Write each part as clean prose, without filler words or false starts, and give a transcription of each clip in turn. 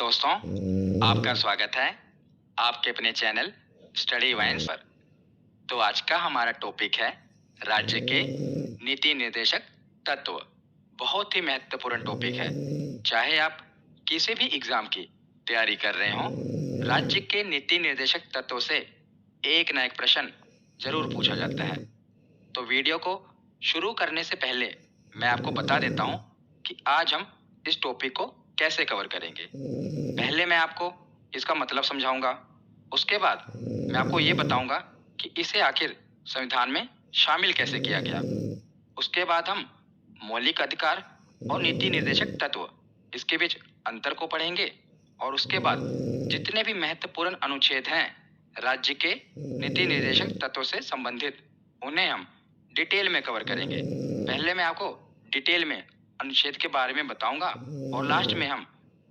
दोस्तों, आपका स्वागत है आपके अपने चैनल स्टडी वाइन्स पर। तो आज का हमारा टॉपिक है राज्य के नीति निर्देशक तत्व। बहुत ही महत्वपूर्ण टॉपिक है। चाहे आप किसी भी एग्जाम की तैयारी कर रहे हो, राज्य के नीति निर्देशक तत्व से एक ना एक प्रश्न जरूर पूछा जाता है। तो वीडियो को शुरू करने से पहले मैं आपको बता देता हूं कि आज हम इस टॉपिक को कैसे कवर करेंगे। पहले मैं आपको इसका मतलब समझाऊंगा। उसके बाद मैं आपको ये बताऊंगा कि इसे आखिर संविधान में शामिल कैसे किया गया। उसके बाद हम मौलिक अधिकार और नीति निर्देशक तत्व इसके बीच अंतर को पढ़ेंगे और उसके बाद जितने भी महत्वपूर्ण अनुच्छेद हैं राज्य के नीति निर्देशक तत्व से संबंधित, उन्हें हम डिटेल में कवर करेंगे। पहले मैं आपको डिटेल में अनुच्छेद के बारे में बताऊंगा और लास्ट में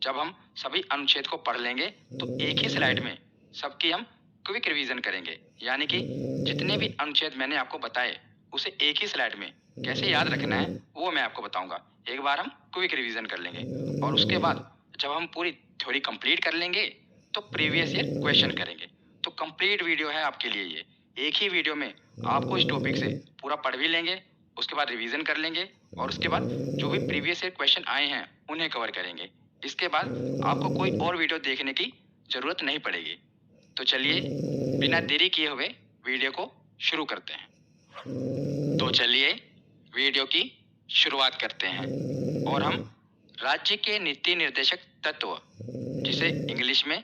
जब हम सभी अनुच्छेद को पढ़ लेंगे तो एक ही स्लाइड में सबकी हम क्विक रिवीजन करेंगे। यानी कि जितने भी अनुच्छेद मैंने आपको बताए उसे एक ही स्लाइड में कैसे याद रखना है वो मैं आपको बताऊंगा। एक बार हम क्विक रिवीजन कर लेंगे और उसके बाद जब हम पूरी थ्योरी कंप्लीट कर लेंगे तो प्रीवियस ईयर क्वेश्चन करेंगे। तो कंप्लीट वीडियो है आपके लिए ये। एक ही वीडियो में आपको इस टॉपिक से पूरा पढ़ भी लेंगे, उसके बाद रिवीजन कर लेंगे और उसके बाद जो भी प्रीवियस ईयर क्वेश्चन आए हैं उन्हें कवर करेंगे। इसके बाद आपको कोई और वीडियो देखने की जरूरत नहीं पड़ेगी। तो चलिए बिना देरी किए हुए वीडियो को शुरू करते हैं। तो चलिए वीडियो की शुरुआत करते हैं और हम राज्य के नीति निर्देशक तत्व, जिसे इंग्लिश में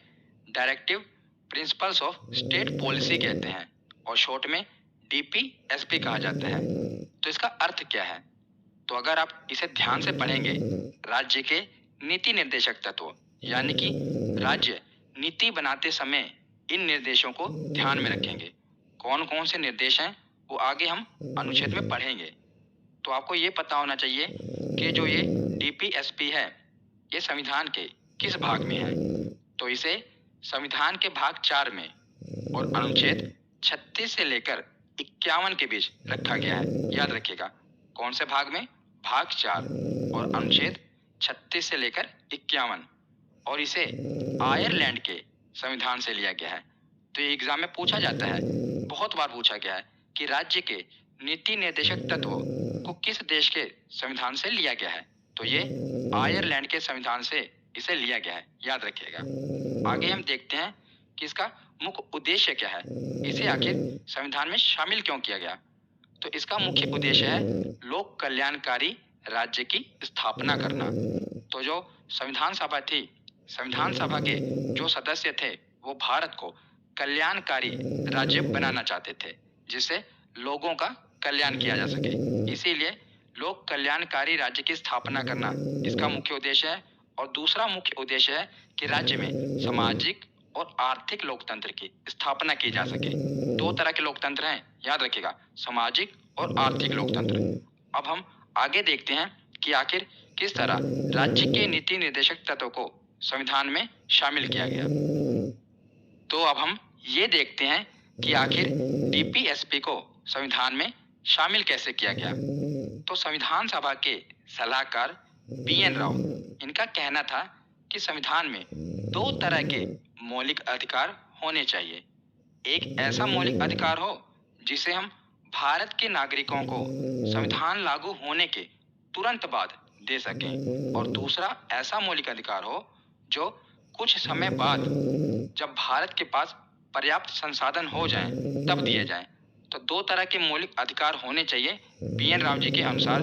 directive principles of state policy कहते हैं और शॉर्ट में डीपीएसपी कहा जाता है। तो इसका अर्थ क्या है? तो अगर आप इसे ध्यान से पढ़ेंगे, राज्य के नीति निर्देशक तत्व यानी कि राज्य नीति बनाते समय इन निर्देशों को ध्यान में रखेंगे। कौन कौन से निर्देश हैं वो आगे हम अनुच्छेद में पढ़ेंगे। तो आपको ये पता होना चाहिए कि जो ये डीपीएसपी है ये संविधान के किस भाग में है। तो इसे संविधान के भाग 4 में और अनुच्छेद 36 से लेकर 51 के बीच रखा गया है। याद रखिएगा कौन से भाग में? भाग 4 और अनुच्छेद 36 से लेकर 51। और इसे आयरलैंड के संविधान से लिया गया है। तो ये एग्जाम में पूछा जाता है, बहुत बार पूछा गया है कि राज्य के नीति निर्देशक तत्व को किस देश के संविधान से लिया गया है। तो ये आयरलैंड के संविधान से इसे लिया गया है। याद रखिएगा। आगे हम देखते हैं कि इसका मुख्य उद्देश्य क्या है, इसे आखिर संविधान में शामिल क्यों किया गया। तो इसका मुख्य उद्देश्य है लोक कल्याणकारी राज्य की स्थापना करना। तो जो संविधान सभा थी, संविधान सभा के जो सदस्य थे वो भारत को कल्याणकारी राज्य बनाना चाहते थे जिससे लोगों का कल्याण किया जा सके। इसीलिए लोक कल्याणकारी राज्य की स्थापना करना इसका मुख्य उद्देश्य है। और दूसरा मुख्य उद्देश्य है कि राज्य में सामाजिक और आर्थिक लोकतंत्र की स्थापना की जा सके। 2 तरह के लोकतंत्र हैं, याद रखिएगा, सामाजिक और आर्थिक लोकतंत्र। अब हम आगे देखते हैं कि आखिर किस तरह राज्य के नीति निर्देशक तत्व को संविधान में शामिल किया गया। तो अब हम ये देखते हैं कि आखिर डीपीएसपी को संविधान में शामिल कैसे किया गया। तो संविधान सभा के सलाहकार बीएन राव, इनका कहना था कि संविधान में 2 तरह के मौलिक अधिकार होने चाहिए। एक ऐसा मौलिक अधिकार हो जिसे हम भारत के नागरिकों को संविधान लागू होने के तुरंत बाद दे सकें और दूसरा ऐसा मौलिक अधिकार हो जो कुछ समय बाद जब भारत के पास पर्याप्त संसाधन हो जाएं तब दिए जाएं। तो 2 तरह के मौलिक अधिकार होने चाहिए बीएन राव जी के अनुसार।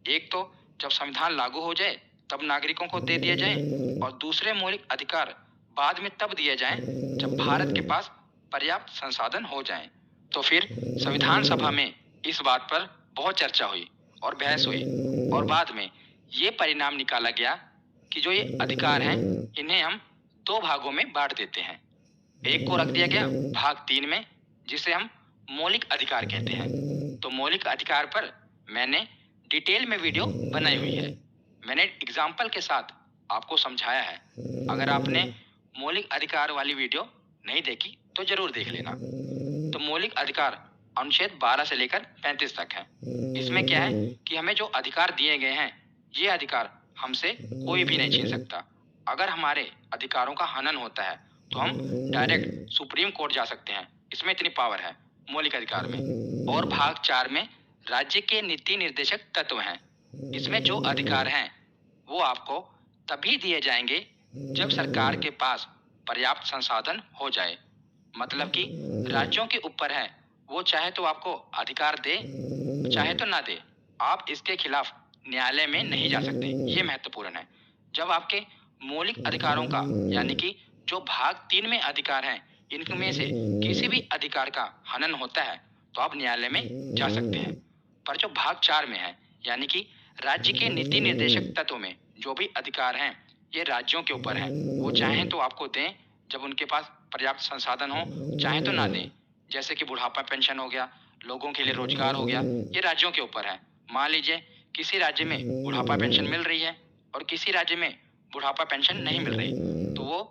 एक तो जब संविधान लागू हो जाए तब नागरिकों को दे दिए जाएं और दूसरे मौलिक अधिकार बाद में तब दिए जाएं जब भारत के पास पर्याप्त संसाधन हो जाएं। तो फिर संविधान सभा में इस बात पर बहुत चर्चा हुई और बहस हुई और बाद में ये परिणाम निकाला गया कि जो ये अधिकार हैं इन्हें हम 2 भागों में बांट देते हैं। एक को रख दिया गया भाग 3 में जिसे हम मौलिक अधिकार कहते हैं। तो मौलिक अधिकार पर मैंने डिटेल में वीडियो बनाई हुई है। मैंने एग्जाम्पल के साथ आपको समझाया है। अगर आपने मौलिक अधिकार वाली वीडियो नहीं देखी तो जरूर देख लेना। तो मौलिक अधिकार अनुच्छेद 12 से लेकर 35 तक है। इसमें क्या है कि हमें जो अधिकार दिए गए हैं ये अधिकार हमसे कोई भी नहीं छीन सकता। अगर हमारे अधिकारों का हनन होता है तो हम डायरेक्ट सुप्रीम कोर्ट जा सकते हैं। इसमें इतनी पावर है मौलिक अधिकार में। और भाग 4 में राज्य के नीति निर्देशक तत्व हैं। इसमें जो अधिकार हैं वो आपको तभी दिए जाएंगे जब सरकार के पास पर्याप्त संसाधन हो जाए। मतलब कि राज्यों के ऊपर है, वो चाहे तो आपको अधिकार दे, चाहे तो ना दे। आप इसके खिलाफ न्यायालय में नहीं जा सकते। ये महत्वपूर्ण है। जब आपके मौलिक अधिकारों का यानी कि जो भाग 3 में अधिकार हैं, इनमें से किसी भी अधिकार का हनन होता है तो आप न्यायालय में जा सकते हैं। पर जो भाग 4 में है यानी कि राज्य के नीति निर्देशक तत्व में जो भी अधिकार हैं ये राज्यों के ऊपर है। वो चाहें तो आपको दें जब उनके पास पर्याप्त संसाधन हो, चाहे तो ना दें। जैसे कि बुढ़ापा पेंशन हो गया, लोगों के लिए रोजगार हो गया, ये राज्यों के ऊपर है। मान लीजिए किसी राज्य में बुढ़ापा पेंशन मिल रही है और किसी राज्य में बुढ़ापा पेंशन नहीं मिल रही, तो वो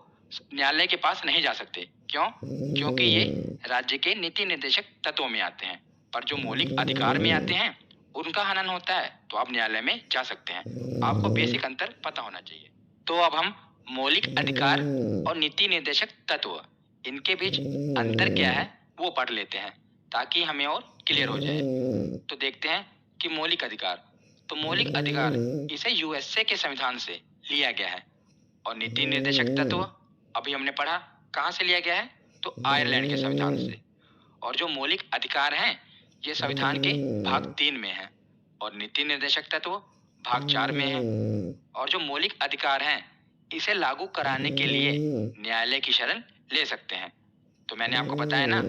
न्यायालय के पास नहीं जा सकते। क्यों? क्योंकि ये राज्य के नीति निर्देशक तत्वों में आते हैं। पर जो मौलिक अधिकार में आते हैं उनका हनन होता है तो आप न्यायालय में जा सकते हैं। आपको बेसिक अंतर पता होना चाहिए। तो अब हम मौलिक अधिकार और नीति निर्देशक तत्व, इनके बीच अंतर क्या है वो पढ़ लेते हैं ताकि हमें और क्लियर हो जाए। तो देखते हैं कि मौलिक अधिकार, तो मौलिक अधिकार इसे यूएसए के संविधान से लिया गया है। और नीति निर्देशक तत्व अभी हमने पढ़ा कहाँ से लिया गया है, तो आयरलैंड के संविधान से। और जो मौलिक अधिकार हैं ये संविधान के भाग 3 में है और नीति निर्देशक तत्व भाग 4 में है। और जो मौलिक अधिकार हैं इसे लागू कराने के लिए न्यायालय की शरण ले सकते हैं। तो मैंने आपको बताया ना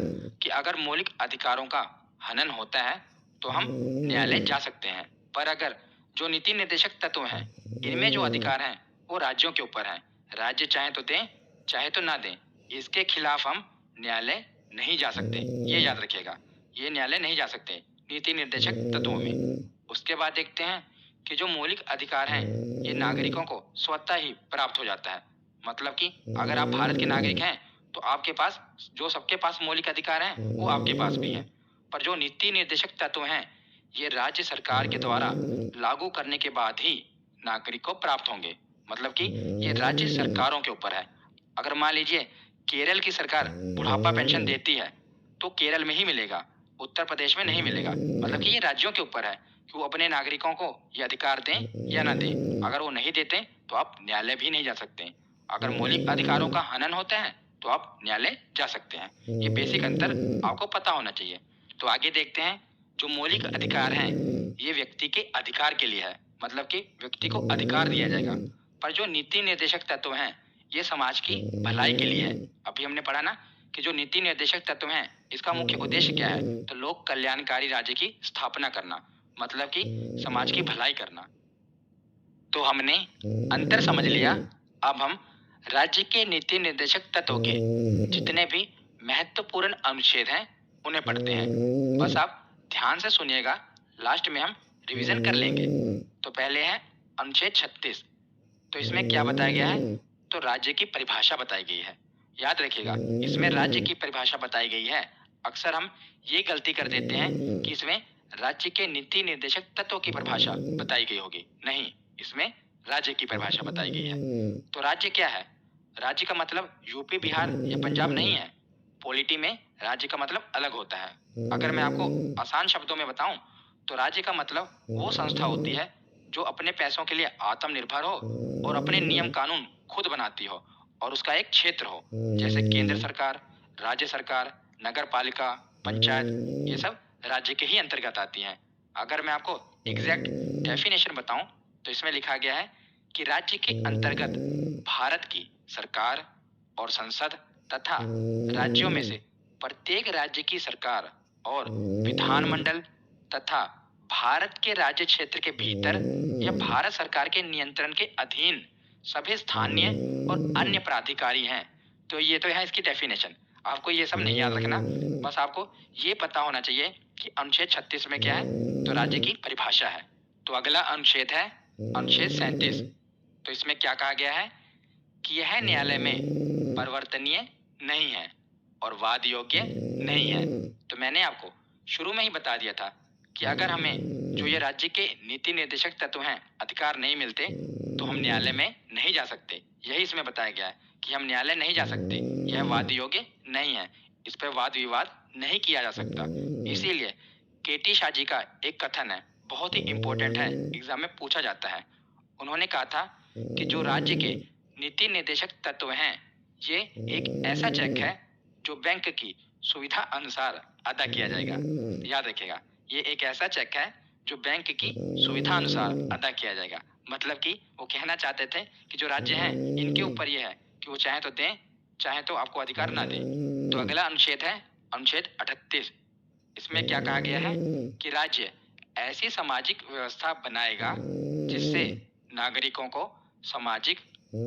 कि अगर मौलिक अधिकारों का हनन होता है तो हम न्यायालय जा सकते हैं। पर अगर जो नीति निर्देशक तत्व हैं इनमें जो अधिकार हैं वो राज्यों के ऊपर हैं। राज्य चाहे तो दें, चाहे तो ना दें। इसके खिलाफ हम न्यायालय नहीं जा सकते। ये याद रखिएगा, ये न्यायालय नहीं जा सकते नीति निर्देशक तत्वों में। उसके बाद देखते हैं कि जो मौलिक अधिकार हैं ये नागरिकों को स्वतः ही प्राप्त हो जाता है। मतलब कि अगर आप भारत के नागरिक हैं तो आपके पास जो सबके पास मौलिक अधिकार हैं वो आपके पास भी हैं। पर जो नीति निर्देशक तत्व हैं ये राज्य सरकार के द्वारा लागू करने के बाद ही नागरिक को प्राप्त होंगे। मतलब कि ये राज्य सरकारों के ऊपर है। अगर मान लीजिए केरल की सरकार बुढ़ापा पेंशन देती है तो केरल में ही मिलेगा, उत्तर प्रदेश में नहीं मिलेगा। मतलब कि ये राज्यों के ऊपर है कि वो अपने नागरिकों को ये अधिकार दें या ना दें। अगर वो नहीं देते तो आप न्यायालय भी नहीं जा सकते। अगर मौलिक अधिकारों का हनन होता है तो आप न्यायालय जा सकते हैं। ये बेसिक अंतर आपको पता होना चाहिए। तो आगे देखते हैं, जो मौलिक अधिकार हैं ये व्यक्ति के अधिकार के लिए है। मतलब कि व्यक्ति को अधिकार दिया जाएगा। पर जो नीति निर्देशक तत्व हैं ये समाज की भलाई के लिए है। अभी हमने पढ़ा ना कि जो नीति निर्देशक तत्व हैं इसका मुख्य उद्देश्य क्या है, तो लोक कल्याणकारी राज्य की स्थापना करना। मतलब कि समाज की भलाई करना। तो हमने अंतर समझ लिया। अब हम राज्य के नीति निर्देशक तत्व के जितने भी महत्वपूर्ण अनुच्छेद हैं उन्हें पढ़ते हैं। बस आप ध्यान से सुनिएगा, लास्ट में हम रिवीजन कर लेंगे। तो पहले है अनुच्छेद 36। तो इसमें क्या बताया गया है, तो राज्य की परिभाषा बताई गई है। याद रखिएगा, इसमें राज्य की परिभाषा बताई गई है। अक्सर हम ये गलती कर देते हैं कि इसमें राज्य के नीति निर्देशक तत्वों की परिभाषा बताई गई होगी। नहीं, इसमें राज्य की परिभाषा बताई गई है। तो राज्य क्या है? राज्य का मतलब यूपी, बिहार या पंजाब नहीं है। पॉलिटी में राज्य का मतलब अलग होता है। अगर मैं आपको आसान शब्दों में बताऊं तो राज्य का मतलब वो संस्था होती है जो अपने पैसों के लिए आत्मनिर्भर हो और अपने नियम कानून खुद बनाती हो और उसका एक क्षेत्र हो। जैसे केंद्र सरकार, राज्य सरकार, नगर पालिका, पंचायत, ये सब राज्य के ही अंतर्गत आती हैं। अगर मैं आपको एग्जैक्ट डेफिनेशन बताऊं तो इसमें लिखा गया है कि राज्य के अंतर्गत भारत की सरकार और संसद तथा राज्यों में से प्रत्येक राज्य की सरकार और विधानमंडल तथा भारत के राज्य क्षेत्र के भीतर या भारत सरकार के नियंत्रण के अधीन सभी स्थानीय और अन्य प्राधिकारी हैं। तो ये तो है इसकी डेफिनेशन। आपको ये सब नहीं याद रखना, बस आपको ये पता होना चाहिए कि अनुच्छेद 36 में क्या है, तो राज्य की परिभाषा है। तो अगला अनुच्छेद है अनुच्छेद 37। तो इसमें क्या कहा गया है कि यह न्यायालय में परिवर्तनीय नहीं है और वाद योग्य नहीं है। तो मैंने आपको शुरू में ही बता दिया था कि अगर हमें जो ये राज्य के नीति निर्देशक तत्व हैं अधिकार नहीं मिलते तो हम न्यायालय में नहीं जा सकते। यही इसमें बताया गया है कि हम न्यायालय नहीं जा सकते, यह वाद योग्य नहीं है, इस पर वाद विवाद नहीं किया जा सकता। इसीलिए केटी शाह जी का एक कथन है, बहुत ही इम्पोर्टेंट है, एग्जाम में पूछा जाता है। उन्होंने कहा था कि जो राज्य के नीति निर्देशक तत्व हैं, ये एक ऐसा चेक है जो बैंक की सुविधा अनुसार अदा किया जाएगा। तो याद रखिएगा, ये एक ऐसा चेक है जो बैंक की सुविधा अनुसार अदा किया जाएगा। मतलब कि वो कहना चाहते थे कि जो राज्य हैं, इनके ऊपर ये है कि वो चाहे तो दें, चाहे तो आपको अधिकार ना दें। तो अगला अनुच्छेद है अनुच्छेद 38। इसमें क्या कहा गया है कि राज्य ऐसी सामाजिक व्यवस्था बनाएगा जिससे नागरिकों को सामाजिक,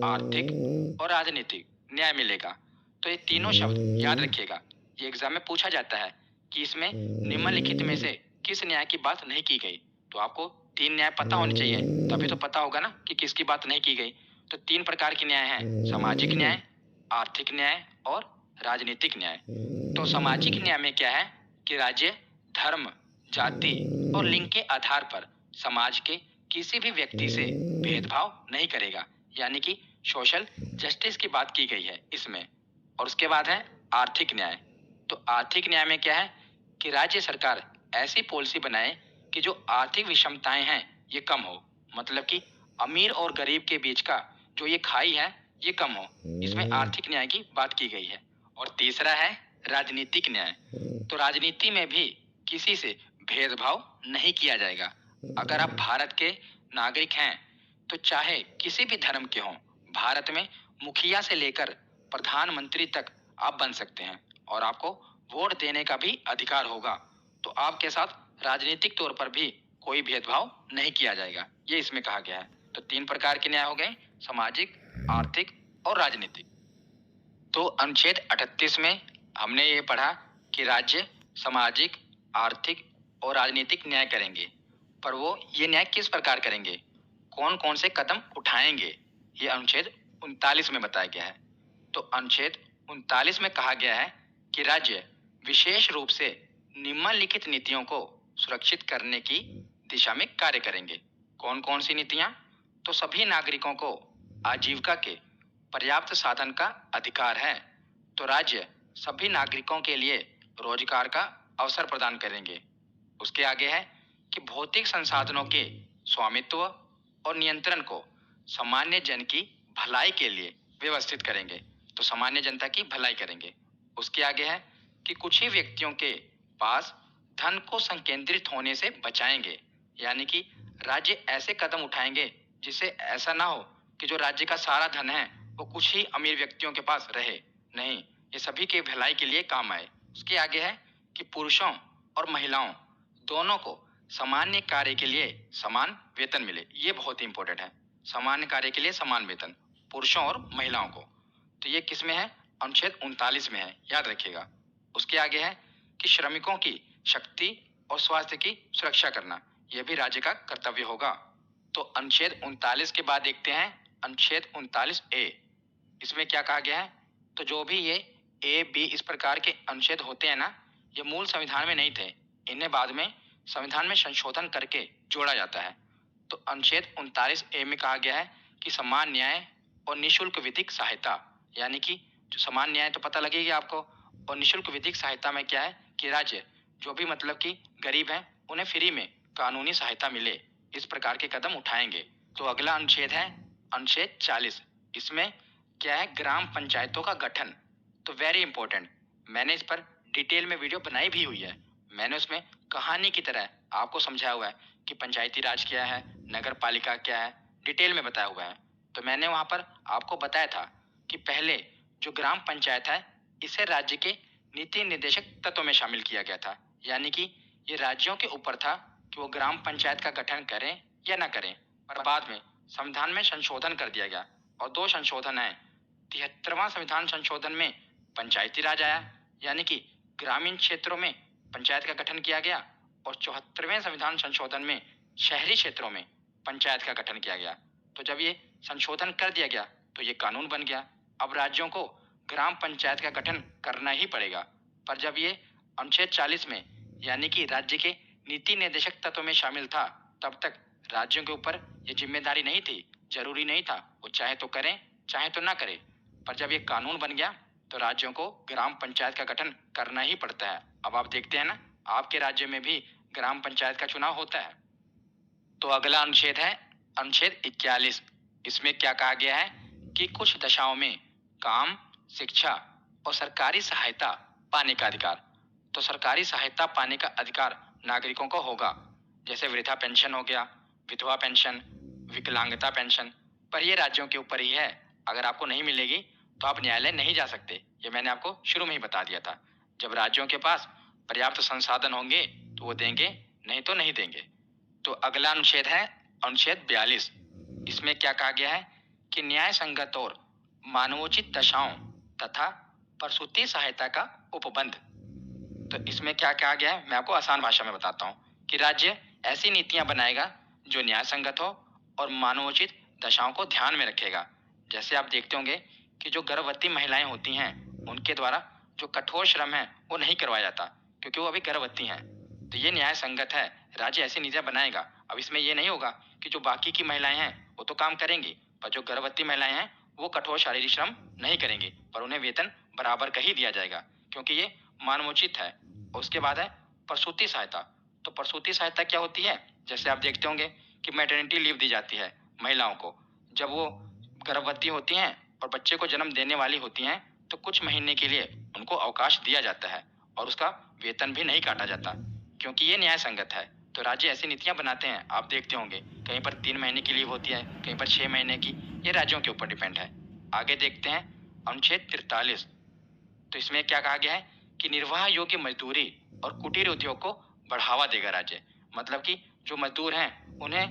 आर्थिक और राजनीतिक न्याय मिलेगा। तो ये तीनों शब्द याद रखिएगा, ये एग्जाम में पूछा जाता है कि इसमें निम्नलिखित में से किस न्याय की बात नहीं की गई। तो आपको तीन न्याय पता होने चाहिए, तभी तो पता होगा ना कि किसकी बात नहीं की गई। तो तीन प्रकार के न्याय हैं, सामाजिक न्याय, आर्थिक न्याय और राजनीतिक न्याय। तो सामाजिक न्याय में क्या है कि राज्य धर्म, जाति और लिंग के आधार पर समाज के किसी भी व्यक्ति से भेदभाव नहीं करेगा, यानी कि सोशल जस्टिस की बात की गई है इसमें। और उसके बाद है आर्थिक न्याय। तो आर्थिक न्याय में क्या है कि राज्य सरकार ऐसी पॉलिसी बनाए कि जो आर्थिक विषमताएं हैं ये कम हो, मतलब कि अमीर और गरीब के बीच का जो ये खाई है ये कम हो, इसमें आर्थिक न्याय की बात की गई है। और तीसरा है राजनीतिक न्याय। तो राजनीति में भी किसी से भेदभाव नहीं किया जाएगा। अगर आप भारत के नागरिक हैं तो चाहे किसी भी धर्म के हों, भारत में मुखिया से लेकर प्रधानमंत्री तक आप बन सकते हैं और आपको वोट देने का भी अधिकार होगा। तो आपके साथ राजनीतिक तौर पर भी कोई भेदभाव नहीं किया जाएगा, ये इसमें कहा गया है। तो तीन प्रकार के न्याय हो गए, सामाजिक, आर्थिक और राजनीतिक। तो अनुच्छेद 38 में हमने ये पढ़ा कि राज्य सामाजिक, आर्थिक और राजनीतिक न्याय करेंगे। पर वो ये न्याय किस प्रकार करेंगे, कौन कौन से कदम उठाएंगे, ये अनुच्छेद 39 में बताया गया है। तो अनुच्छेद 39 में कहा गया है कि राज्य विशेष रूप से निम्नलिखित नीतियों को सुरक्षित करने की दिशा में कार्य करेंगे। कौन कौन सी नीतियां? तो सभी नागरिकों को आजीविका के पर्याप्त साधन का अधिकार है। तो राज्य सभी नागरिकों के लिए रोजगार का अवसर प्रदान करेंगे। उसके आगे है कि भौतिक संसाधनों के स्वामित्व और नियंत्रण को सामान्य जन की भलाई के लिए व्यवस्थित करेंगे। तो सामान्य जनता की भलाई करेंगे। उसके आगे है कि कुछ ही व्यक्तियों के पास धन को संकेंद्रित होने से बचाएंगे, यानी कि राज्य ऐसे कदम उठाएंगे जिससे ऐसा ना हो कि जो राज्य का सारा धन है वो कुछ ही अमीर व्यक्तियों के पास रहे। नहीं, ये सभी के भलाई के लिए काम आए। उसके आगे है कि पुरुषों और महिलाओं दोनों को सामान्य कार्य के लिए समान वेतन मिले। ये बहुत ही इंपॉर्टेंट है, सामान्य कार्य के लिए समान वेतन पुरुषों और महिलाओं को। तो ये किस में है? अनुच्छेद 39 में है, याद रखिएगा। उसके आगे है कि श्रमिकों की शक्ति और स्वास्थ्य की सुरक्षा करना, यह भी राज्य का कर्तव्य होगा। तो अनुच्छेद 39 के बाद देखते हैं अनुच्छेद 39 ए। इसमें क्या कहा गया है? तो जो भी ये ए बी इस प्रकार के अनुच्छेद होते हैं ना, ये मूल संविधान में नहीं थे, इन्हें बाद में संविधान में संशोधन करके जोड़ा जाता है। तो अनुच्छेद 39 ए में कहा गया है कि समान न्याय और निशुल्क विधिक सहायता, यानी कि जो समान न्याय तो पता लगेगी आपको, और निशुल्क विधिक सहायता में क्या है कि राज्य जो भी मतलब कि गरीब हैं उन्हें फ्री में कानूनी सहायता मिले, इस प्रकार के कदम उठाएंगे। तो अगला अनुच्छेद है अनुच्छेद 40। इसमें क्या है? ग्राम पंचायतों का गठन। तो वेरी इंपॉर्टेंट, मैंने इस पर डिटेल में वीडियो बनाई भी हुई है। मैंने उसमें कहानी की तरह आपको समझाया हुआ है कि पंचायती राज क्या है, नगर पालिका क्या है, डिटेल में बताया हुआ है। तो मैंने वहां पर आपको बताया था कि पहले जो ग्राम पंचायत है इसे राज्य के नीति निर्देशक तत्व में शामिल किया गया था, यानी कि ये राज्यों के ऊपर था कि वो ग्राम पंचायत का गठन करें या ना करें। पर बाद में संविधान में संशोधन कर दिया गया और दो संशोधन है। 73वां संविधान संशोधन में पंचायती राज आया, यानी कि ग्रामीण क्षेत्रों में पंचायत का गठन किया गया, और 74वें संविधान संशोधन में शहरी क्षेत्रों में पंचायत का गठन किया गया। तो जब ये संशोधन कर दिया गया तो ये कानून बन गया। अब राज्यों को ग्राम पंचायत का गठन करना ही पड़ेगा। पर जब ये अनुच्छेद 40 में यानी कि राज्य के नीति निर्देशक तत्व में शामिल था, तब तक राज्यों के ऊपर ये जिम्मेदारी नहीं थी, जरूरी नहीं था, वो चाहे तो करें चाहे तो ना करे, पर जब ये कानून बन गया तो राज्यों को ग्राम पंचायत का गठन करना ही पड़ता है। अब आप देखते हैं ना, आपके राज्य में भी ग्राम पंचायत का चुनाव होता है। तो अगला अनुच्छेद है अनुच्छेद 41। इसमें क्या कहा गया है कि कुछ दशाओं में काम, शिक्षा और सरकारी सहायता पाने का अधिकार। तो सरकारी सहायता पाने का अधिकार नागरिकों को होगा, जैसे वृद्धा पेंशन हो गया, विधवा पेंशन, विकलांगता पेंशन। पर ये राज्यों के ऊपर ही है। अगर आपको नहीं मिलेगी तो आप न्यायालय नहीं जा सकते। ये मैंने आपको शुरू में ही बता दिया था। जब राज्यों के पास पर्याप्त संसाधन होंगे तो वो देंगे, नहीं तो नहीं देंगे। तो अगला अनुच्छेद है अनुच्छेद 42। इसमें क्या कहा गया है कि न्याय संगत और मानवोचित दशाओं तथा प्रसूति सहायता का उपबंध। तो इसमें क्या कहा गया है, मैं आपको आसान भाषा में बताता हूँ कि राज्य ऐसी नीतियां बनाएगा जो न्याय संगत हो और मानवोचित दशाओं को ध्यान में रखेगा। जैसे आप देखते होंगे कि जो गर्भवती महिलाएं होती हैं उनके द्वारा जो कठोर श्रम है वो नहीं करवाया जाता, क्योंकि वो अभी गर्भवती हैं। तो ये न्याय संगत है, राज्य ऐसी नीतियां बनाएगा। अब इसमें ये नहीं होगा कि जो बाकी की महिलाएं हैं वो तो काम करेंगी, पर जो गर्भवती महिलाएं हैं वो कठोर शारीरिक श्रम नहीं करेंगी, पर उन्हें वेतन बराबर का ही दिया जाएगा, क्योंकि ये मानवोचित है। और उसके बाद है प्रसूति सहायता। तो प्रसूति सहायता क्या होती है, जैसे आप देखते होंगे कि मैटरनिटी लीव दी जाती है महिलाओं को। जब वो गर्भवती होती हैं और बच्चे को जन्म देने वाली होती हैं तो कुछ महीने के लिए उनको अवकाश दिया जाता है और उसका वेतन भी नहीं काटा जाता, क्योंकि ये न्याय संगत है। तो राज्य ऐसी नीतियां बनाते हैं, आप देखते होंगे कहीं पर 3 महीने की लीव होती है, कहीं पर 6 महीने की। ये राज्यों के ऊपर डिपेंड है। आगे देखते हैं अनुच्छेद 43। तो इसमें क्या कहा गया है कि निर्वाह योग्य मजदूरी और कुटीर उद्योग को बढ़ावा देगा राज्य। मतलब कि जो मजदूर हैं उन्हें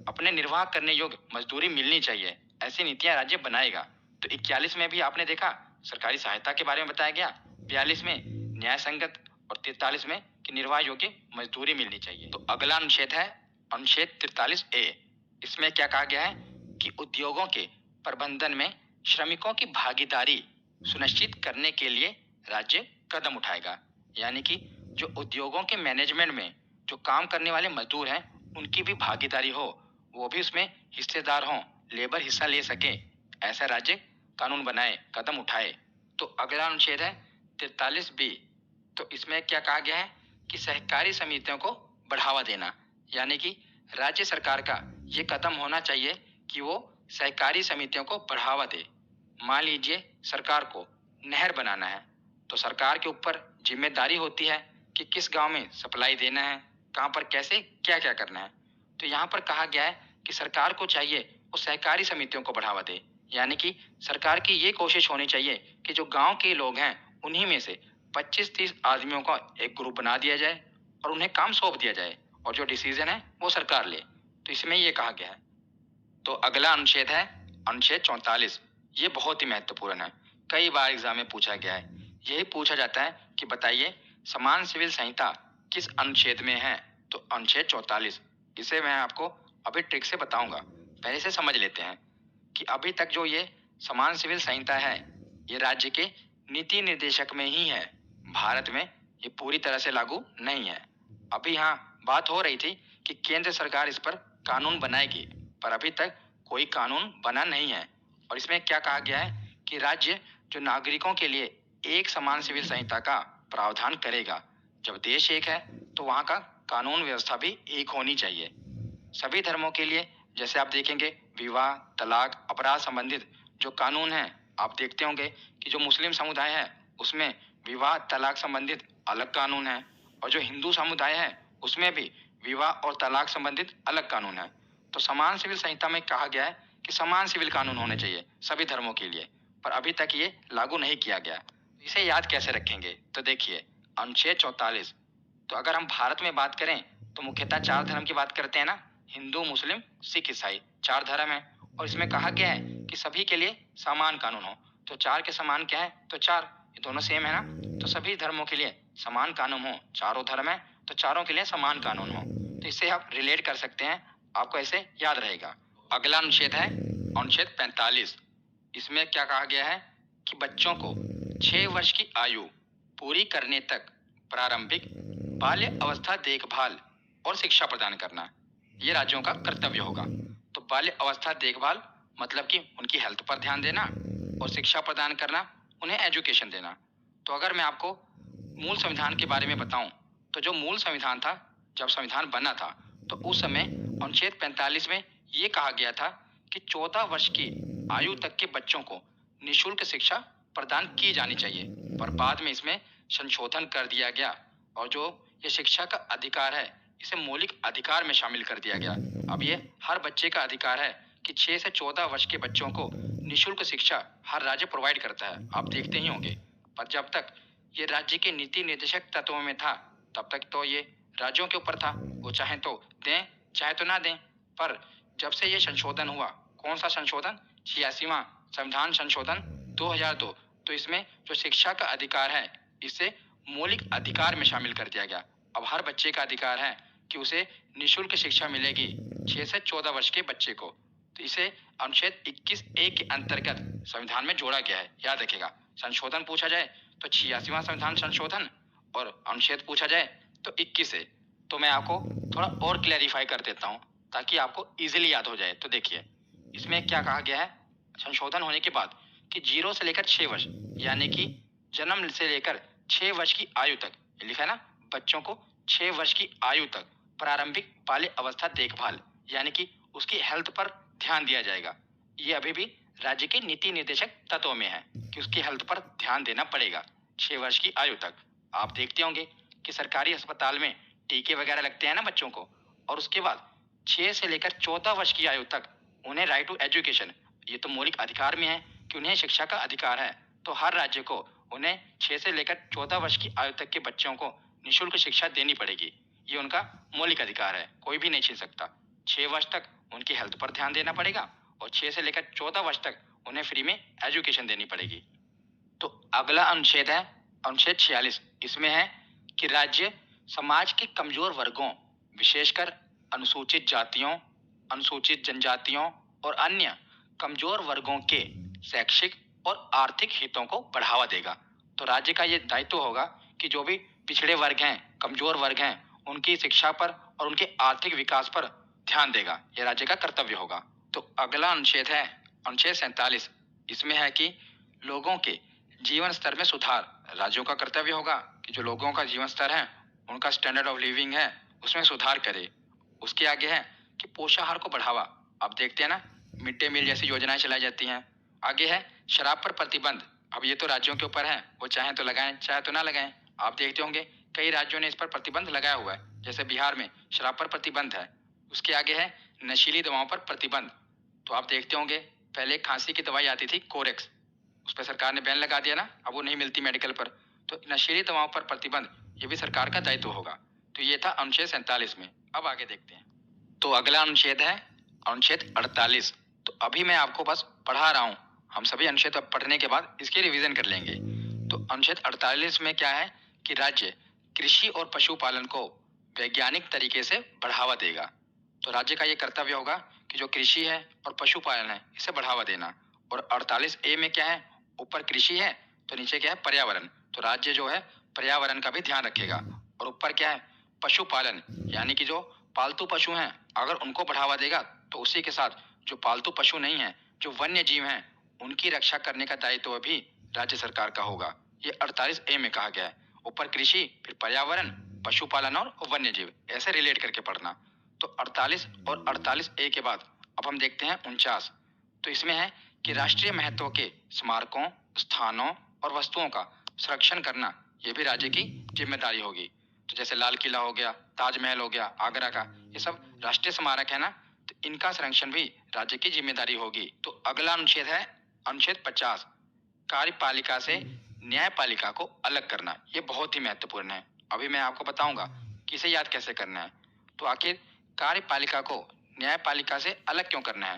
अपने निर्वाह करने योग्य मजदूरी मिलनी चाहिए, ऐसी नीतियां राज्य बनाएगा। तो 41 में भी आपने देखा सरकारी सहायता के बारे में बताया गया, 42 में न्याय संगत और 43 में कि निर्वाह योग्य मजदूरी मिलनी चाहिए। तो अगला अनुच्छेद है अनुच्छेद 43A। इसमें क्या कहा गया है कि उद्योगों के प्रबंधन में श्रमिकों की भागीदारी सुनिश्चित करने के लिए राज्य कदम उठाएगा। यानी कि जो उद्योगों के मैनेजमेंट में जो काम करने वाले मजदूर हैं उनकी भी भागीदारी हो, वो भी उसमें हिस्सेदार हों, लेबर हिस्सा ले सके, ऐसा राज्य कानून बनाए, कदम उठाए। तो अगला अनुच्छेद है 43B। तो इसमें क्या कहा गया है कि सहकारी समितियों को बढ़ावा देना। यानी कि राज्य सरकार का ये कदम होना चाहिए कि वो सहकारी समितियों को बढ़ावा दे। मान लीजिए सरकार को नहर बनाना है, तो सरकार के ऊपर जिम्मेदारी होती है कि किस गांव में सप्लाई देना है, कहां पर कैसे क्या क्या करना है। तो यहाँ पर कहा गया है कि सरकार को चाहिए वो सहकारी समितियों को बढ़ावा दे। यानी कि सरकार की ये कोशिश होनी चाहिए कि जो गांव के लोग हैं उन्हीं में से 25-30 आदमियों का एक ग्रुप बना दिया जाए और उन्हें काम सौंप दिया जाए, और जो डिसीजन है वो सरकार ले। तो इसमें ये कहा गया है। तो अगला अनुच्छेद है अनुच्छेद 44। ये बहुत ही महत्वपूर्ण है, कई बार एग्जाम में पूछा गया है। यही पूछा जाता है कि बताइए समान सिविल संहिता किस अनुच्छेद में है। तो अनुच्छेद 44। इसे मैं आपको अभी ट्रिक से बताऊंगा, पहले से समझ लेते हैं कि अभी तक जो ये समान सिविल संहिता है ये राज्य के नीति निर्देशक में ही है, भारत में ये पूरी तरह से लागू नहीं है। अभी हाँ बात हो रही थी कि केंद्र सरकार इस पर कानून बनाएगी, पर अभी तक कोई कानून बना नहीं है। और इसमें क्या कहा गया है कि राज्य जो नागरिकों के लिए एक समान सिविल संहिता का प्रावधान करेगा। जब देश एक है तो वहाँ का कानून व्यवस्था भी एक होनी चाहिए सभी धर्मों के लिए। जैसे आप देखेंगे विवाह, तलाक, अपराध संबंधित जो कानून हैं, आप देखते होंगे कि जो मुस्लिम समुदाय है उसमें विवाह तलाक संबंधित अलग कानून है, और जो हिंदू समुदाय है उसमें भी विवाह और तलाक संबंधित अलग कानून है। तो समान सिविल संहिता में कहा गया है कि समान सिविल कानून होने चाहिए सभी धर्मों के लिए, पर अभी तक ये लागू नहीं किया गया। इसे याद कैसे रखेंगे, तो देखिए अनुच्छेद 44। तो अगर हम भारत में बात करें तो मुख्यतः 4 धर्म की बात करते हैं ना, हिंदू, मुस्लिम, सिख, ईसाई, 4 धर्म है। और इसमें कहा गया है कि सभी के लिए समान कानून हो। तो 4 के समान क्या है, तो 4, ये दोनों सेम है ना। तो सभी धर्मों के लिए समान कानून हो, चारों धर्म है तो चारों के लिए समान कानून हो। तो इससे आप रिलेट कर सकते हैं, आपको ऐसे याद रहेगा। अगला अनुच्छेद है अनुच्छेद 45। इसमें क्या कहा गया है कि बच्चों को 6 वर्ष की आयु पूरी करने तक प्रारंभिक बाल्य अवस्था देखभाल और शिक्षा प्रदान करना ये राज्यों का कर्तव्य होगा। तो बाल्य अवस्था देखभाल मतलब कि उनकी हेल्थ पर ध्यान देना और शिक्षा प्रदान करना, उन्हें एजुकेशन देना। तो अगर मैं आपको मूल संविधान के बारे में बताऊं, तो जो मूल संविधान था, जब संविधान बना था, तो उस समय अनुच्छेद 45 में ये कहा गया था कि 14 वर्ष की आयु तक के बच्चों को निःशुल्क शिक्षा प्रदान की जानी चाहिए। पर बाद में इसमें संशोधन कर दिया गया और जो ये शिक्षा का अधिकार है, इसे मौलिक अधिकार में शामिल कर दिया गया। अब ये हर बच्चे का अधिकार है कि 6 से 14 वर्ष के बच्चों को निःशुल्क शिक्षा हर राज्य प्रोवाइड करता है। आप देखते ही होंगे। पर जब तक ये राज्य के नीति निर्देशक तत्वों में था, तब तक तो ये राज्यों के ऊपर था। वो चाहे तो दें, चाहे तो ना दें। पर जब से ये संशोधन हुआ, कौन सा संशोधन? 86वां संविधान संशोधन 2002, तो इसमें जो शिक्षा का अधिकार है, इसे मौलिक अधिकार में शामिल कर दिया गया। अब हर बच्चे का अधिकार है कि उसे निःशुल्क शिक्षा मिलेगी 6 से 14 वर्ष के बच्चे को। तो इसे अनुच्छेद 21A के अंतर्गत संविधान में जोड़ा गया है। याद रखिएगा, संशोधन पूछा जाए तो 86वां संविधान संशोधन, और अनुच्छेद पूछा जाए तो 21 है। तो मैं आपको थोड़ा और क्लैरिफाई कर देता हूँ ताकि आपको इजीली याद हो जाए। तो देखिए, इसमें क्या कहा गया है संशोधन होने के बाद कि 0 से लेकर 6 वर्ष, यानी कि जन्म से लेकर 6 वर्ष की आयु तक, ये लिखा है ना, बच्चों को 6 वर्ष की आयु तक प्रारंभिक बाल्य अवस्था देखभाल, यानी कि उसकी हेल्थ पर ध्यान दिया जाएगा। ये अभी भी राज्य के नीति निर्देशक तत्वों में है कि उसकी हेल्थ पर ध्यान देना पड़ेगा 6 वर्ष की आयु तक। आप देखते होंगे कि सरकारी अस्पताल में टीके वगैरह लगते हैं ना बच्चों को, और उसके बाद 6 से लेकर 14 वर्ष की आयु तक उन्हें राइट टू एजुकेशन, ये तो मौलिक अधिकार में है कि उन्हें शिक्षा का अधिकार है। तो हर राज्य को उन्हें 6 से लेकर 14 वर्ष की आयु तक के बच्चों को निःशुल्क शिक्षा देनी पड़ेगी। ये उनका मौलिक अधिकार है, कोई भी नहीं छीन सकता। 6 वर्ष तक उनकी हेल्थ पर ध्यान देना पड़ेगा और 6 से लेकर 14 वर्ष तक उन्हें फ्री में एजुकेशन देनी पड़ेगी। तो अगला अनुच्छेद है अनुच्छेद 46। इसमें है कि राज्य समाज के कमजोर वर्गों, विशेषकर अनुसूचित जातियों, अनुसूचित जनजातियों और अन्य कमजोर वर्गों के शैक्षिक और आर्थिक हितों को बढ़ावा देगा। तो राज्य का ये दायित्व होगा कि जो भी पिछड़े वर्ग हैं, कमजोर वर्ग हैं, उनकी शिक्षा पर और उनके आर्थिक विकास पर ध्यान देगा। यह राज्य का कर्तव्य होगा। तो अगला अनुच्छेद है अनुच्छेद 47। इसमें है कि लोगों के जीवन स्तर में सुधार, राज्यों का कर्तव्य होगा कि जो लोगों का जीवन स्तर है, उनका स्टैंडर्ड ऑफ लिविंग है, उसमें सुधार करे। उसके आगे है कि पोषाहार को बढ़ावा। आप देखते हैं ना, मिड डे मील जैसी योजनाएं चलाई जाती हैं। आगे है शराब पर प्रतिबंध। अब ये तो राज्यों के ऊपर है, वो चाहे तो लगाएं, चाहे तो ना लगाएं। आप देखते होंगे कई राज्यों ने इस पर प्रतिबंध लगाया हुआ है, जैसे बिहार में शराब पर प्रतिबंध है। उसके आगे है नशीली दवाओं पर प्रतिबंध। तो आप देखते होंगे पहले खांसी की दवाई आती थी कोरेक्स, उस पर सरकार ने बैन लगा दिया ना, अब वो नहीं मिलती मेडिकल पर। तो नशीली दवाओं पर प्रतिबंध, ये भी सरकार का दायित्व होगा। तो ये था अनुच्छेद 47 में। अब आगे देखते हैं। तो अगला अनुच्छेद है अनुच्छेद 48। तो अभी मैं आपको बस पढ़ा रहा हूँ, हम सभी अनुच्छेद पढ़ने के बाद इसकी रिवीजन कर लेंगे। तो अनुच्छेद 48 में क्या है कि राज्य कृषि और पशुपालन को वैज्ञानिक तरीके से बढ़ावा देगा। तो राज्य का ये कर्तव्य होगा कि जो कृषि है और पशुपालन है, इसे बढ़ावा देना। और 48A में क्या है, ऊपर कृषि है तो नीचे क्या है, पर्यावरण। तो राज्य जो है पर्यावरण का भी ध्यान रखेगा। और ऊपर क्या है, पशुपालन, यानी कि जो पालतू पशु हैं, अगर उनको बढ़ावा देगा तो उसी के साथ जो पालतू पशु नहीं है, जो वन्य जीव हैं, उनकी रक्षा करने का दायित्व भी राज्य सरकार का होगा। ये 48A में कहा गया है। ऊपर कृषि, फिर पर्यावरण, पशुपालन और वन्य जीव, ऐसे रिलेट करके पढ़ना। तो 48 और 48A के बाद अब हम देखते हैं 49। तो इसमें है कि राष्ट्रीय महत्व के स्मारकों, स्थानों और वस्तुओं का संरक्षण करना, यह भी राज्य की जिम्मेदारी होगी। तो जैसे लाल किला हो गया, ताजमहल हो गया आगरा का, ये सब राष्ट्रीय स्मारक है ना, तो इनका संरक्षण भी राज्य की जिम्मेदारी होगी। तो अगला अनुच्छेद है अनुच्छेद 50। कार्यपालिका से न्यायपालिका को अलग करना, ये बहुत ही महत्वपूर्ण है। अभी मैं आपको बताऊंगा कि इसे याद कैसे करना है। तो आखिर कार्यपालिका को न्यायपालिका से अलग क्यों करना है?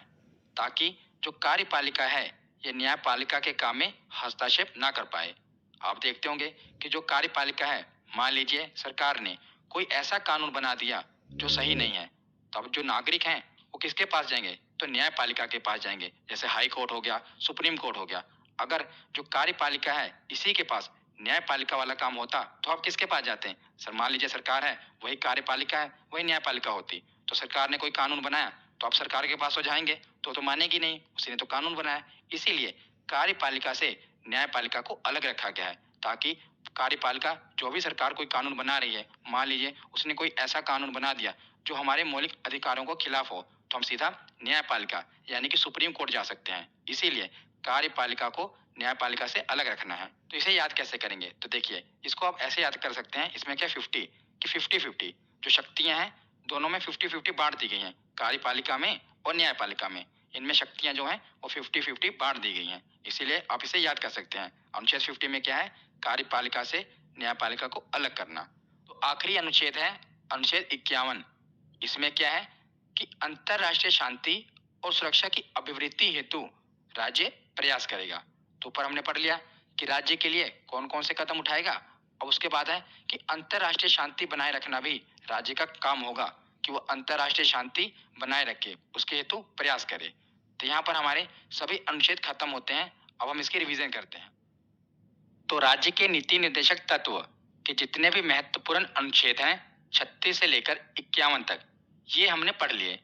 ताकि जो कार्यपालिका है, ये न्यायपालिका के काम में हस्तक्षेप ना कर पाए। आप देखते होंगे कि जो कार्यपालिका है, मान लीजिए सरकार ने कोई ऐसा कानून बना दिया जो सही नहीं है, तो अब जो नागरिक हैं वो किसके पास जाएंगे? तो न्यायपालिका के पास जाएंगे। जैसे हाई कोर्ट हो गया, सुप्रीम कोर्ट हो गया। अगर जो कार्यपालिका है, इसी के पास न्यायपालिका वाला काम होता तो आप किसके पास जाते हैं? सर मान लीजिए सरकार है, वही कार्यपालिका है, वही न्यायपालिका होती। तो सरकार ने कोई कानून बनाया तो आप सरकार के पास तो जाएंगे तो मानेगी नहीं, उसी ने तो कानून बनाया। इसीलिए कार्यपालिका से न्यायपालिका को अलग रखा गया है, ताकि कार्यपालिका जो भी सरकार कोई कानून बना रही है, मान लीजिए उसने कोई ऐसा कानून बना दिया जो हमारे मौलिक अधिकारों को खिलाफ हो, तो हम सीधा न्यायपालिका यानी कि सुप्रीम कोर्ट जा सकते हैं। इसीलिए कार्यपालिका को न्यायपालिका से अलग रखना है। तो इसे याद कैसे करेंगे? तो देखिए, इसको आप ऐसे याद कर सकते हैं, इसमें क्या 50 कि 50-50 जो शक्तियां हैं दोनों में 50-50 बांट दी गई हैं, कार्यपालिका में और न्यायपालिका में। इनमें शक्तियां जो हैं वो 50-50 बांट दी गई हैं। इसीलिए आप इसे याद कर सकते हैं। अनुच्छेद 50 में क्या है? कार्यपालिका से न्यायपालिका को अलग करना। तो आखिरी अनुच्छेद है अनुच्छेद 51। इसमें क्या है कि अंतरराष्ट्रीय शांति और सुरक्षा की अभिवृद्धि हेतु राज्य प्रयास करेगा। तो ऊपर हमने पढ़ लिया कि राज्य के लिए कौन कौन से कदम उठाएगा। और उसके बाद है कि अंतरराष्ट्रीय शांति बनाए रखना भी राज्य का काम होगा, कि वो अंतरराष्ट्रीय शांति बनाए रखे, उसके हेतु प्रयास करे। तो यहाँ पर हमारे सभी अनुच्छेद खत्म होते हैं। अब हम इसकी रिवीजन करते हैं। तो राज्य के नीति निर्देशक तत्व के जितने भी महत्वपूर्ण अनुच्छेद हैं 36 से लेकर 51 तक, ये हमने पढ़ लिए।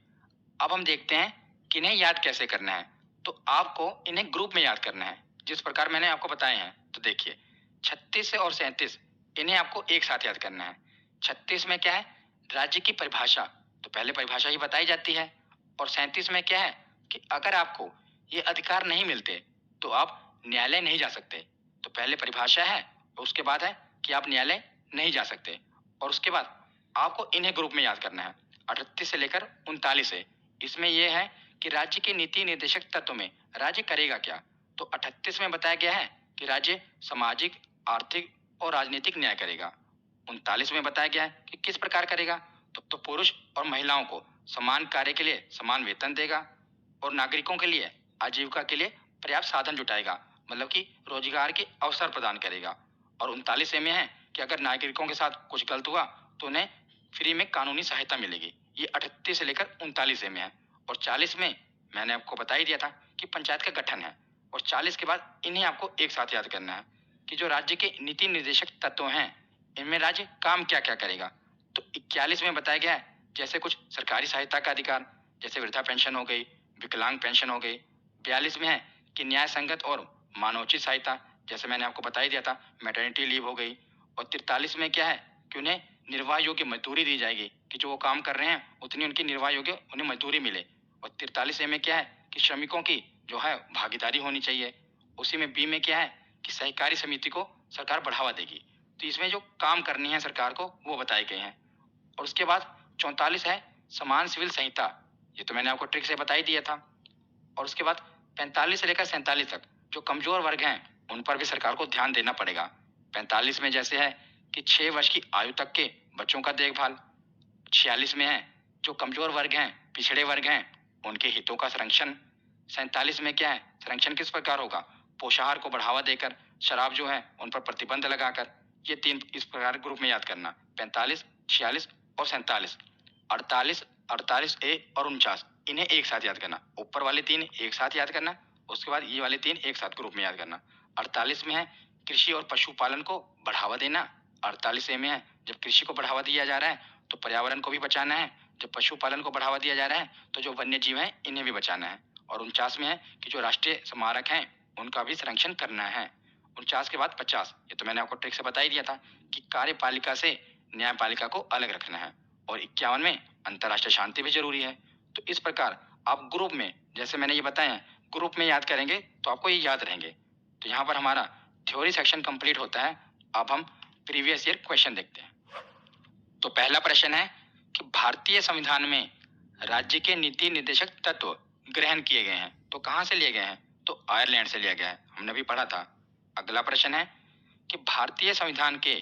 अब हम देखते हैं कि इन्हें याद कैसे करना है। तो आपको इन्हें ग्रुप में याद करना है, जिस प्रकार मैंने आपको बताए हैं। तो देखिए, 36 और 37 इन्हें आपको एक साथ याद करना है। 36 में क्या है? राज्य की परिभाषा, तो पहले परिभाषा ही बताई जाती है। और 37 में क्या है कि अगर आपको ये अधिकार नहीं मिलते तो आप न्यायालय नहीं जा सकते। तो पहले परिभाषा है और उसके बाद है कि आप न्यायालय नहीं जा सकते। और उसके बाद आपको इन्हें ग्रुप में याद करना है 38 से लेकर 39 से। इसमें यह है कि राज्य के नीति निर्देशक तत्व में राज्य करेगा क्या। तो 38 में बताया गया है कि राज्य सामाजिक, आर्थिक और राजनीतिक न्याय करेगा। 39 में बताया गया है कि किस प्रकार करेगा। तो पुरुष और महिलाओं को समान कार्य के लिए समान वेतन देगा और नागरिकों के लिए आजीविका के लिए पर्याप्त साधन जुटाएगा, मतलब कि रोजगार के अवसर प्रदान करेगा। और 39 में है कि अगर नागरिकों के साथ कुछ गलत हुआ तो उन्हें फ्री में कानूनी सहायता मिलेगी। ये 38 से लेकर 39 में है। और 40 में मैंने आपको बता ही दिया था कि पंचायत का गठन है। और 40 के बाद इन्हें आपको एक साथ याद करना है कि जो राज्य के नीति निर्देशक तत्व हैं, इनमें राज्य काम क्या क्या करेगा। तो 41 में बताया गया है जैसे कुछ सरकारी सहायता का अधिकार, जैसे वृद्धा पेंशन हो गई, विकलांग पेंशन हो गई। 42 में है कि न्याय संगत और मानवोचित सहायता, जैसे मैंने आपको बता ही दिया था, मैटरनिटी लीव हो गई। और 43 में क्या है कि उन्हें निर्वाह योग्य मजदूरी दी जाएगी, कि जो वो काम कर रहे हैं उतनी उनकी निर्वाह योग्य उन्हें मजदूरी मिले। और 43 में क्या है कि श्रमिकों की जो है भागीदारी होनी चाहिए। उसी में बी में क्या है कि सहकारी समिति को सरकार बढ़ावा देगी। तो इसमें जो काम करनी है सरकार को वो बताए गए हैं। और उसके बाद 44 है समान सिविल संहिता, ये तो मैंने आपको ट्रिक से बता ही दिया था। और उसके बाद 45 से लेकर 47 तक जो कमजोर वर्ग हैं उन पर भी सरकार को ध्यान देना पड़ेगा। 45 में जैसे है कि 6 वर्ष की आयु तक के बच्चों का देखभाल। 46 में है जो कमजोर वर्ग हैं, पिछड़े वर्ग हैं, उनके हितों का संरक्षण। 47 में क्या है, संरक्षण किस प्रकार होगा? पोषाहार को बढ़ावा देकर, शराब जो है उन पर प्रतिबंध लगाकर। ये तीन इस प्रकार ग्रुप में याद करना, 45, 46 और 47। 48, 48 ए और 49 इन्हें एक साथ याद करना। ऊपर वाले तीन एक साथ याद करना, उसके बाद ये वाले तीन एक साथ ग्रुप में याद करना। 48 में है कृषि और पशुपालन को बढ़ावा देना। 48 ए में है जब कृषि को बढ़ावा दिया जा रहा है तो पर्यावरण को भी बचाना है। जब पशुपालन को बढ़ावा दिया जा रहा है तो जो वन्य जीव हैं इन्हें भी बचाना है। और 49 में है कि जो राष्ट्रीय स्मारक हैं उनका भी संरक्षण करना है। 49 के बाद 50, ये तो मैंने आपको ट्रिक से बता ही दिया था कि कार्यपालिका से न्यायपालिका को अलग रखना है। और 51 में अंतरराष्ट्रीय शांति भी जरूरी है। तो इस प्रकार आप ग्रुप में, जैसे मैंने ये बताया है, ग्रुप में याद करेंगे तो आपको ये याद रहेंगे। तो यहाँ पर हमारा थ्योरी सेक्शन कंप्लीट होता है। अब हम प्रीवियस ईयर क्वेश्चन देखते हैं। तो पहला प्रश्न है कि भारतीय संविधान में राज्य के नीति निर्देशक तत्व ग्रहण किए गए हैं, तो कहां से लिए गए हैं? तो आयरलैंड से लिया गया है, हमने भी पढ़ा था। अगला प्रश्न है कि भारतीय संविधान के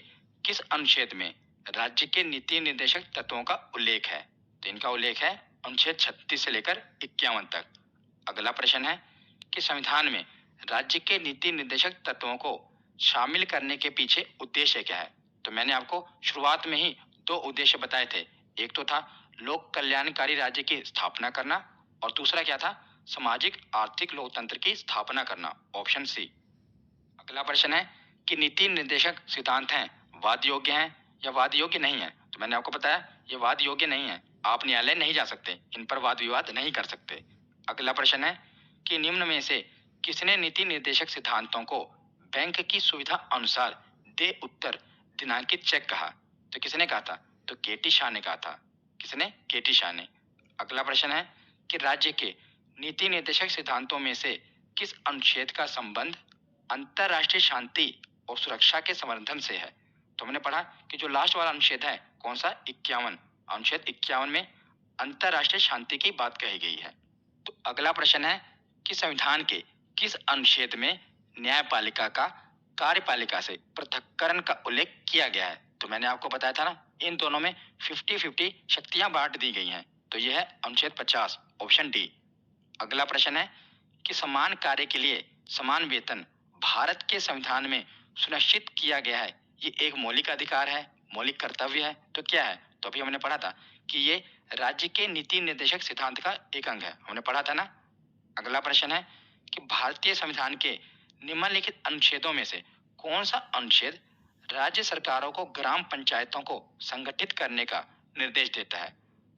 किस अनुच्छेद में राज्य के नीति निर्देशक तत्वों का उल्लेख है? तो इनका उल्लेख है अनुच्छेद 36 से लेकर 51 तक। अगला प्रश्न है कि संविधान में राज्य के नीति निर्देशक तत्वों को शामिल करने के पीछे उद्देश्य क्या है? तो मैंने आपको शुरुआत में ही दो उद्देश्य बताए थे। एक तो था लोक कल्याणकारी राज्य की स्थापना करना और दूसरा क्या था? सामाजिक आर्थिक लोकतंत्र की स्थापना करना, ऑप्शन सी। अगला प्रश्न है कि नीति निर्देशक सिद्धांत हैं वाद योग्य हैं या वाद योग्य नहीं है? तो मैंने आपको बताया ये वाद योग्य नहीं है, आप न्यायालय नहीं जा सकते, इन पर वाद विवाद नहीं कर सकते। अगला प्रश्न है कि निम्न में से किसने नीति निर्देशक सिद्धांतों को बैंक की सुविधा अनुसार दे उत्तर दिनांकित चेक कहा? तो किसने कहा था? तो केटी शाह ने कहा था। किसने? केटी शाह ने। अगला प्रश्न है कि राज्य के नीति निर्देशक सिद्धांतों में से किस अनुच्छेद का संबंध अंतरराष्ट्रीय शांति और सुरक्षा के समर्थन से है? तो हमने पढ़ा कि जो लास्ट वाला अनुच्छेद है कौन सा? 51। अनुच्छेद 51 में अंतरराष्ट्रीय शांति की बात कही गई है। तो अगला प्रश्न है कि संविधान के किस अनुच्छेद में न्यायपालिका का कार्यपालिका से पृथक्करण का उल्लेख किया गया है? तो मैंने आपको बताया था ना, इन दोनों में 50-50 शक्तियां बांट दी गई हैं। तो यह है अनुच्छेद 50, ऑप्शन डी। अगला प्रश्न है कि समान कार्य के लिए समान वेतन भारत के संविधान में सुनिश्चित किया गया है। ये एक मौलिक अधिकार है, मौलिक कर्तव्य है। तो क्या है? तो अभी हमने पढ़ा था कि ये राज्य के नीति निर्देशक सिद्धांत का एक अंग है, हमने पढ़ा था ना। अगला प्रश्न है कि भारतीय संविधान के निम्नलिखित अनुच्छेदों में से कौन सा अनुच्छेद राज्य सरकारों को ग्राम पंचायतों को संगठित करने का निर्देश देता है?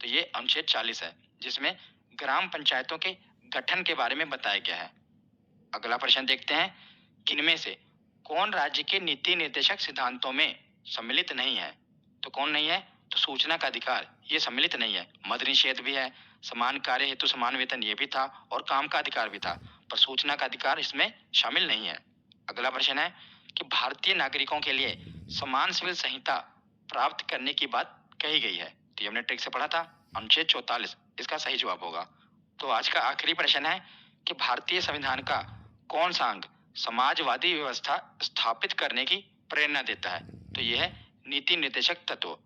तो ये अनुच्छेद 40 है, जिसमें ग्राम पंचायतों के गठन के बारे में बताया गया है। अगला प्रश्न देखते हैं कि इनमें से कौन राज्य के नीति निर्देशक सिद्धांतों में सम्मिलित नहीं है? तो कौन नहीं है? तो सूचना का अधिकार ये सम्मिलित नहीं है। मद निषेध भी है, समान कार्य हेतु समान वेतन ये भी था, और काम का अधिकार भी था, पर सूचना का अधिकार इसमें शामिल नहीं है। अगला प्रश्न है कि भारतीय नागरिकों के लिए समान सिविल संहिता प्राप्त करने की बात कही गई है। तो ये हमने ट्रिक से पढ़ा था, अनुच्छेद 44 इसका सही जवाब होगा। तो आज का आखिरी प्रश्न है कि भारतीय संविधान का कौन सा अंग समाजवादी व्यवस्था स्थापित करने की प्रेरणा देता है? तो यह है नीति निर्देशक तत्व।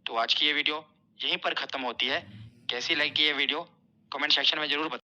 तो आज की ये वीडियो यहीं पर खत्म होती है। कैसी लगी ये वीडियो कमेंट सेक्शन में जरूर बताएं।